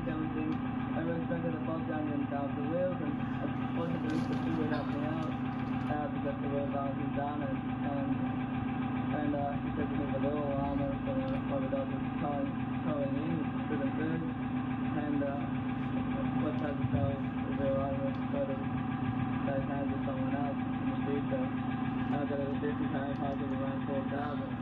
traffic and everything. I was expected to fall down the wheels, and unfortunately the two helped me out because the wheel balancing down it, and he said to move a little armor so what it does is towing in, it's good and good, and what tries to tow the real armor so that they hand to someone else in the future. I got a 50 pound park of around 4,000.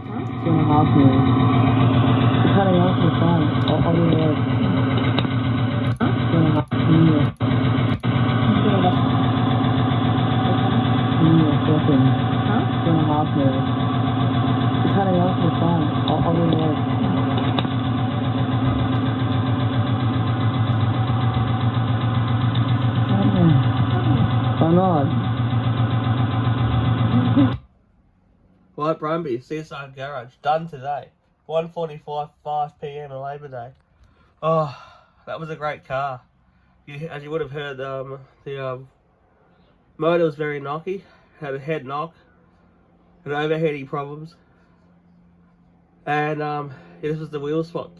Huh? 2.5 minutes. It's cutting off the phone. I'll do it. Huh? 2.5 minutes. Huh? 2.5 minutes. It's cutting off the phone. I'll do it. Why not? Right, Brumby, Seaside Garage, done today. 1:45 5 PM on Labour Day. Oh, that was a great car. As you would have heard, the motor was very knocky, had a head knock, had overheating problems, and this was the wheel spot.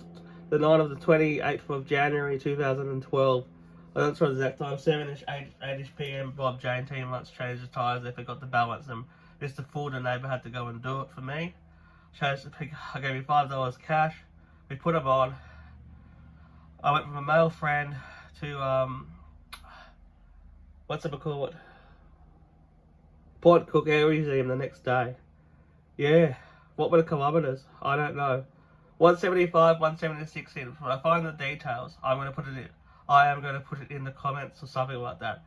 The night of the 28th of January 2012. I don't know the exact time, 7ish, 8ish PM. Bob J and team once changed the tyres. They forgot to balance them. Mr. Ford and neighbour had to go and do it for me. I gave me $5 cash. We put them on. I went from a male friend to what's it called? Port Cook Air Museum the next day. Yeah, what were the kilometres? I don't know. 175, 176 in. When I find the details, I am going to put it in the comments or something like that.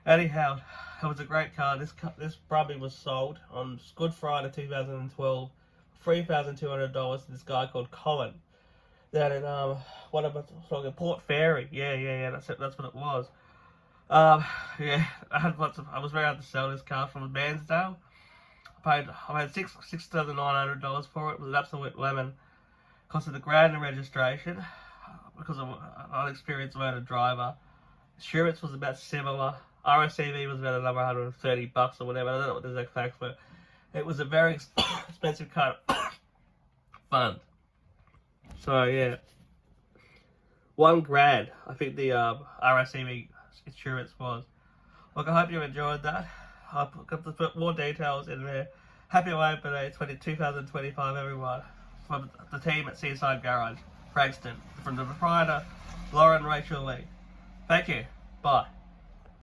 Anyhow, it was a great car. This Brumby was sold on Good Friday 2012, $3,200 to this guy called Colin. Down in what am I talking? Port Fairy. Yeah. That's what it was. Yeah, I was very hard to sell this car from Bairnsdale. I paid $6,900 for it. It was an absolute lemon. Cost of the grand in registration because of an unexperienced motor driver. Insurance was about similar. RSCV was about another $130 or whatever. I don't know what the exact facts were. It was a very expensive car. Fun. So yeah, $1,000. I think the RSCV insurance was. Look, I hope you enjoyed that. I've got to put more details in there. Happy Labor Day 2025, everyone. From the team at Seaside Garage, Frankston. From the proprietor, Lauren Rachel Lee. Thank you. Bye.